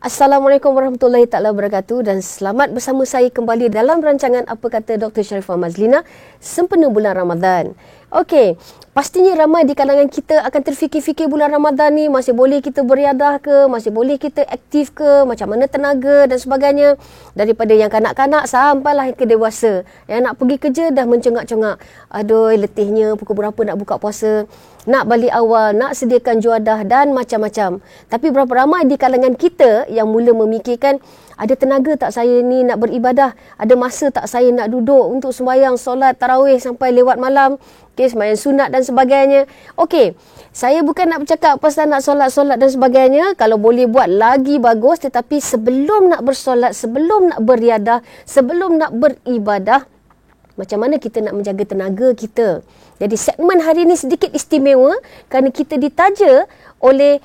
Assalamualaikum warahmatullahi taala wabarakatuh dan selamat bersama saya kembali dalam rancangan Apa Kata Dr. Sharifah Mazlina sempena bulan Ramadan. Okey, pastinya ramai di kalangan kita akan terfikir-fikir bulan Ramadan ni masih boleh kita beriadah ke, masih boleh kita aktif ke, macam mana tenaga dan sebagainya. Daripada yang kanak-kanak sampailah ke dewasa. Yang nak pergi kerja dah mencengak-cengak. Aduh, letihnya pukul berapa nak buka puasa, nak balik awal, nak sediakan juadah dan macam-macam. Tapi berapa ramai di kalangan kita yang mula memikirkan, ada tenaga tak saya ni nak beribadah? Ada masa tak saya nak duduk untuk sembahyang solat tarawih sampai lewat malam? Okey, sembahyang sunat dan sebagainya. Okey, saya bukan nak bercakap pasal nak solat-solat dan sebagainya. Kalau boleh buat lagi bagus. Tetapi sebelum nak bersolat, sebelum nak beriadah, sebelum nak beribadah, macam mana kita nak menjaga tenaga kita? Jadi segmen hari ini sedikit istimewa kerana kita ditaja oleh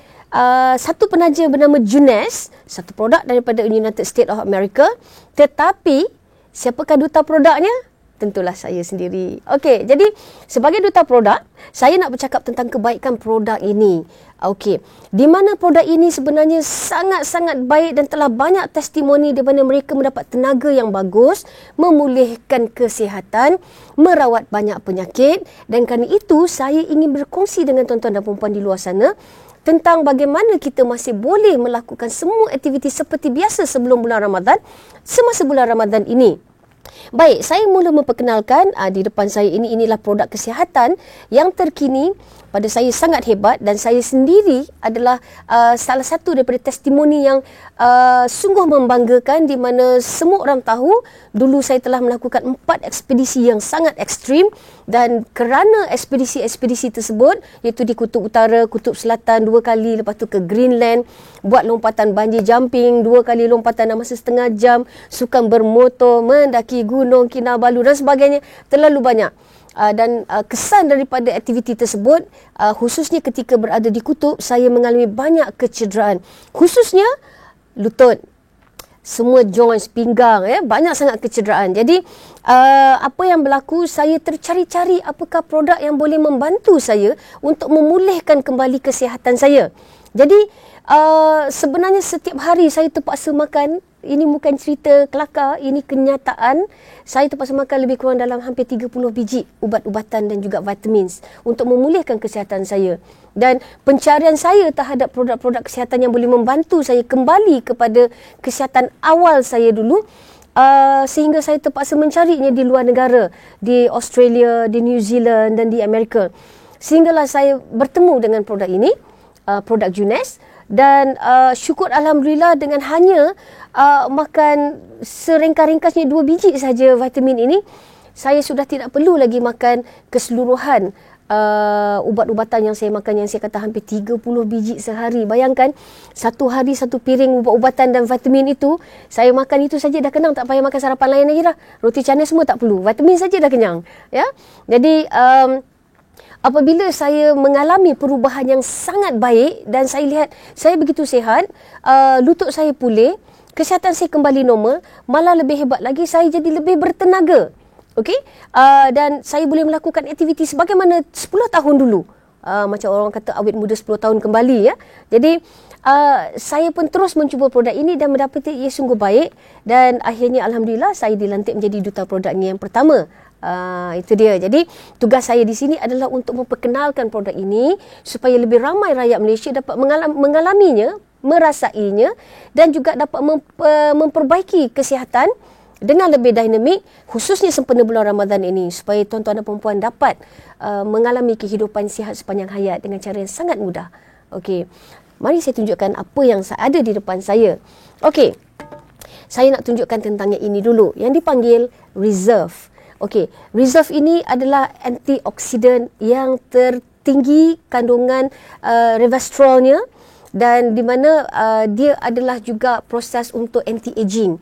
satu penaja bernama Junes, satu produk daripada United States of America. Tetapi siapakah duta produknya? Tentulah saya sendiri. Okey, jadi sebagai duta produk, saya nak bercakap tentang kebaikan produk ini. Okey, di mana produk ini sebenarnya sangat-sangat baik dan telah banyak testimoni di mana mereka mendapat tenaga yang bagus, memulihkan kesihatan, merawat banyak penyakit. Dan kerana itu, saya ingin berkongsi dengan tuan-tuan dan puan-puan di luar sana tentang bagaimana kita masih boleh melakukan semua aktiviti seperti biasa sebelum bulan Ramadan, semasa bulan Ramadan ini. Baik, saya mula memperkenalkan di depan saya inilah produk kesihatan yang terkini, pada saya sangat hebat dan saya sendiri adalah salah satu daripada testimoni yang sungguh membanggakan di mana semua orang tahu dulu saya telah melakukan 4 ekspedisi yang sangat ekstrim dan kerana ekspedisi-ekspedisi tersebut iaitu di Kutub Utara, Kutub Selatan 2 kali, lepas tu ke Greenland, buat lompatan bungee jumping 2 kali lompatan dalam masa setengah jam, sukan bermotor, mendaki Gunung Kinabalu dan sebagainya, terlalu banyak. Dan kesan daripada aktiviti tersebut, khususnya ketika berada di kutub, saya mengalami banyak kecederaan, khususnya lutut, semua joints, pinggang, banyak sangat kecederaan. Jadi apa yang berlaku, saya tercari-cari apakah produk yang boleh membantu saya untuk memulihkan kembali kesihatan saya. Jadi sebenarnya setiap hari saya terpaksa makan, ini bukan cerita kelakar, ini kenyataan. Saya terpaksa makan lebih kurang dalam hampir 30 biji ubat-ubatan dan juga vitamins untuk memulihkan kesihatan saya. Dan pencarian saya terhadap produk-produk kesihatan yang boleh membantu saya kembali kepada kesihatan awal saya dulu, sehingga saya terpaksa mencarinya di luar negara, di Australia, di New Zealand dan di Amerika. Sehinggalah saya bertemu dengan produk ini, produk Junes. Dan syukur Alhamdulillah dengan hanya makan seringkas-ringkasnya 2 biji saja vitamin ini, saya sudah tidak perlu lagi makan keseluruhan ubat-ubatan yang saya makan, yang saya kata hampir 30 biji sehari. Bayangkan, satu hari satu piring ubat-ubatan dan vitamin itu, saya makan itu saja dah kenyang, tak payah makan sarapan lain lagi dah. Roti canai semua tak perlu, vitamin saja dah kenyang. Ya, jadi apabila saya mengalami perubahan yang sangat baik dan saya lihat saya begitu sihat, lutut saya pulih, kesihatan saya kembali normal, malah lebih hebat lagi, saya jadi lebih bertenaga. Okey, dan saya boleh melakukan aktiviti sebagaimana 10 tahun dulu. Macam orang kata awet muda 10 tahun kembali, ya. Jadi saya pun terus mencuba produk ini dan mendapati ia sungguh baik, dan akhirnya Alhamdulillah saya dilantik menjadi duta produk ini yang pertama. Itu dia. Jadi tugas saya di sini adalah untuk memperkenalkan produk ini supaya lebih ramai rakyat Malaysia dapat mengalaminya, merasainya dan juga dapat memperbaiki kesihatan dengan lebih dinamik, khususnya sempena bulan Ramadan ini, supaya tuan-tuan dan puan-puan dapat mengalami kehidupan sihat sepanjang hayat dengan cara yang sangat mudah. Okey, mari saya tunjukkan apa yang ada di depan saya. Okey, saya nak tunjukkan tentang yang ini dulu, yang dipanggil Reserve. Okey, Reserve ini adalah antioksidan yang tertinggi kandungan resveratrolnya, dan di mana dia adalah juga proses untuk anti-aging.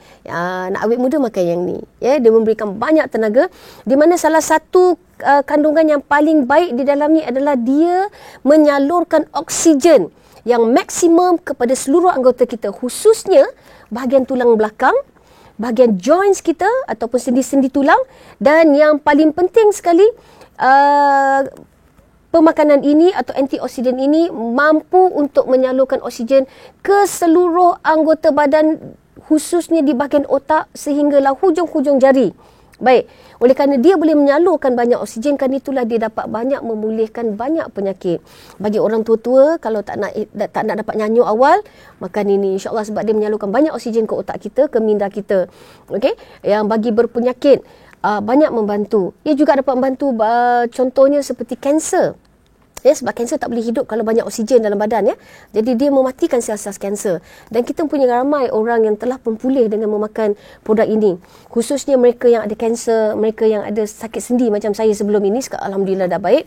Nak awet muda makan yang ni, ya. Dia memberikan banyak tenaga, di mana salah satu kandungan yang paling baik di dalamnya adalah dia menyalurkan oksigen yang maksimum kepada seluruh anggota kita, khususnya bahagian tulang belakang, bahagian joints kita ataupun sendi-sendi tulang, dan yang paling penting sekali, pemakanan ini atau antioksidan ini mampu untuk menyalurkan oksigen ke seluruh anggota badan, khususnya di bahagian otak sehinggalah hujung-hujung jari. Baik, oleh kerana dia boleh menyalurkan banyak oksigen, kan itulah dia dapat banyak memulihkan banyak penyakit. Bagi orang tua-tua, kalau tak nak dapat nyanyuk awal, makan ini insya-Allah, sebab dia menyalurkan banyak oksigen ke otak kita, ke minda kita. Okey, yang bagi berpenyakit banyak membantu. Ia juga dapat membantu contohnya seperti kanser. Ya, sebab kanser tak boleh hidup kalau banyak oksigen dalam badan, ya. Jadi dia mematikan sel-sel kanser. Dan kita punya ramai orang yang telah pun pulih dengan memakan produk ini. Khususnya mereka yang ada kanser, mereka yang ada sakit sendi macam saya sebelum ini, alhamdulillah dah baik.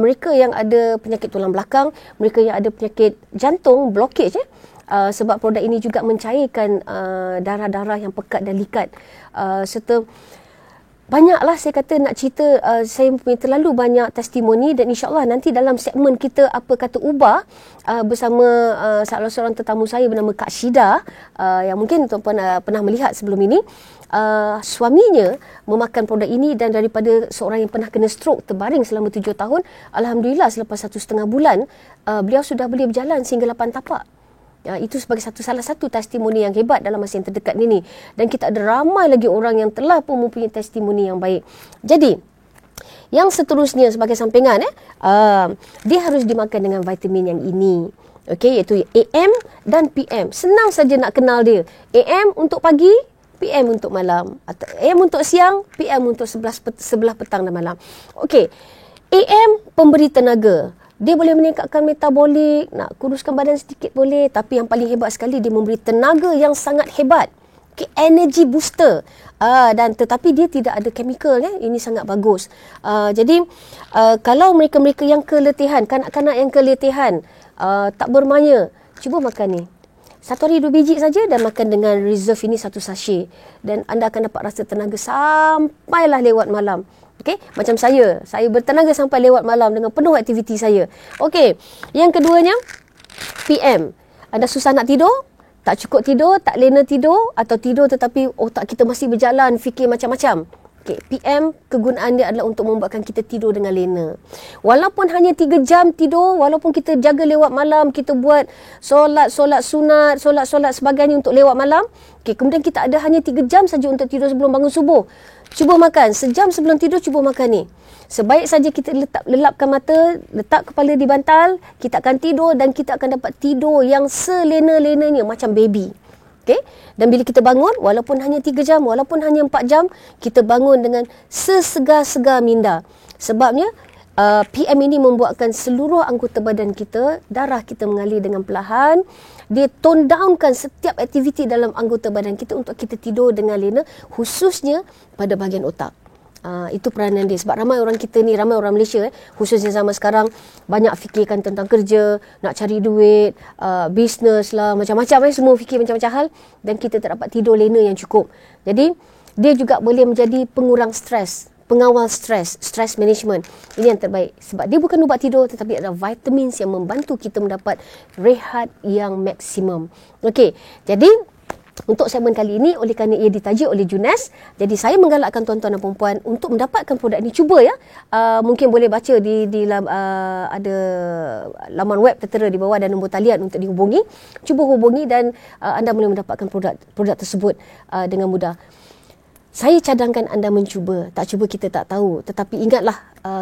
Mereka yang ada penyakit tulang belakang, mereka yang ada penyakit jantung, blockage, ya. Sebab produk ini juga mencairkan darah-darah yang pekat dan likat. Serta banyaklah saya kata nak cerita, saya punya terlalu banyak testimoni, dan insyaAllah nanti dalam segmen kita apa kata ubah bersama salah seorang tetamu saya bernama Kak Syida, yang mungkin tuan-puan pernah melihat sebelum ini. Suaminya memakan produk ini, dan daripada seorang yang pernah kena stroke terbaring selama 7 tahun, alhamdulillah selepas 1,5 bulan beliau sudah boleh berjalan sehingga 8 tapak. Itu sebagai salah satu testimoni yang hebat dalam masa yang terdekat ini. Dan kita ada ramai lagi orang yang telah pun mempunyai testimoni yang baik. Jadi, yang seterusnya sebagai sampingan, dia harus dimakan dengan vitamin yang ini. Okey, iaitu AM dan PM. Senang saja nak kenal dia. AM untuk pagi, PM untuk malam. Atau AM untuk siang, PM untuk sebelah petang dan malam. Okey, AM pemberi tenaga. Dia boleh meningkatkan metabolik, nak kuruskan badan sedikit boleh. Tapi yang paling hebat sekali, dia memberi tenaga yang sangat hebat. Okay, energy booster. Tetapi dia tidak ada chemical, ya. Ini sangat bagus. Jadi, kalau mereka-mereka yang keletihan, kanak-kanak yang keletihan, tak bermaya, cuba makan ni. 1 hari 2 biji saja, dan makan dengan reserve ini 1 sachet. Dan anda akan dapat rasa tenaga sampailah lewat malam. Okey, macam saya bertenaga sampai lewat malam dengan penuh aktiviti saya. Okey, yang keduanya, PM. Anda susah nak tidur, tak cukup tidur, tak lena tidur, atau tidur tetapi otak kita masih berjalan, fikir macam-macam. Okey, PM kegunaan dia adalah untuk membuatkan kita tidur dengan lena. Walaupun hanya 3 jam tidur, walaupun kita jaga lewat malam, kita buat solat sunat, solat sebagainya untuk lewat malam. Okey, kemudian kita ada hanya 3 jam saja untuk tidur sebelum bangun subuh. Cuba makan, sejam sebelum tidur cuba makan ni. Sebaik saja kita lelapkan mata, letak kepala di bantal, kita akan tidur, dan kita akan dapat tidur yang selena-lenanya macam baby. Okay? Dan bila kita bangun, walaupun hanya 3 jam, walaupun hanya 4 jam, kita bangun dengan sesegar-segar minda. Sebabnya, PM ini membuatkan seluruh anggota badan kita, darah kita mengalir dengan perlahan. Dia tone downkan setiap aktiviti dalam anggota badan kita untuk kita tidur dengan lena, khususnya pada bahagian otak. Itu peranan dia. Sebab ramai orang kita ni, ramai orang Malaysia, khususnya zaman sekarang, banyak fikirkan tentang kerja, nak cari duit, bisnes lah, macam-macam, semua fikir macam-macam hal, dan kita tak dapat tidur lena yang cukup. Jadi, dia juga boleh menjadi pengurang stres, pengawal stress management. Ini yang terbaik. Sebab dia bukan ubat tidur, tetapi adalah vitamins yang membantu kita mendapat rehat yang maksimum. Okey, jadi untuk segmen kali ini, oleh kerana ia ditaja oleh Junes, jadi saya menggalakkan tuan-tuan dan puan-puan untuk mendapatkan produk ini. Cuba, ya. Mungkin boleh baca ada laman web tertera di bawah dan nombor talian untuk dihubungi. Cuba hubungi dan anda boleh mendapatkan produk tersebut dengan mudah. Saya cadangkan anda mencuba. Tak cuba kita tak tahu. Tetapi ingatlah,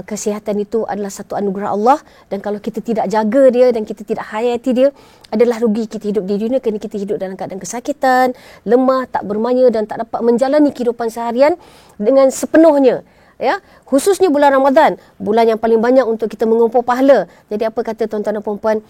kesihatan itu adalah satu anugerah Allah. Dan kalau kita tidak jaga dia dan kita tidak hayati dia, adalah rugi kita hidup di dunia, kerana kita hidup dalam keadaan kesakitan, lemah, tak bermaya dan tak dapat menjalani kehidupan seharian dengan sepenuhnya. Ya, khususnya bulan Ramadan, bulan yang paling banyak untuk kita mengumpul pahala. Jadi apa kata tuan-tuan dan puan-puan,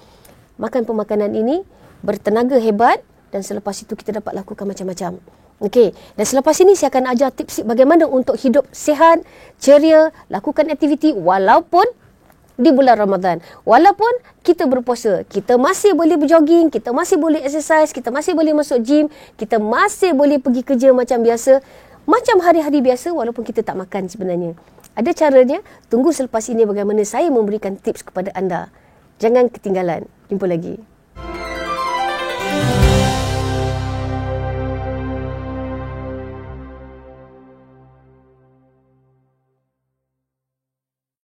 makan pemakanan ini bertenaga hebat, dan selepas itu kita dapat lakukan macam-macam. Okey, dan selepas ini saya akan ajar tips bagaimana untuk hidup sihat, ceria, lakukan aktiviti walaupun di bulan Ramadan. Walaupun kita berpuasa, kita masih boleh berjogging, kita masih boleh exercise, kita masih boleh masuk gym, kita masih boleh pergi kerja macam biasa, macam hari-hari biasa walaupun kita tak makan sebenarnya. Ada caranya. Tunggu selepas ini bagaimana saya memberikan tips kepada anda. Jangan ketinggalan. Jumpa lagi.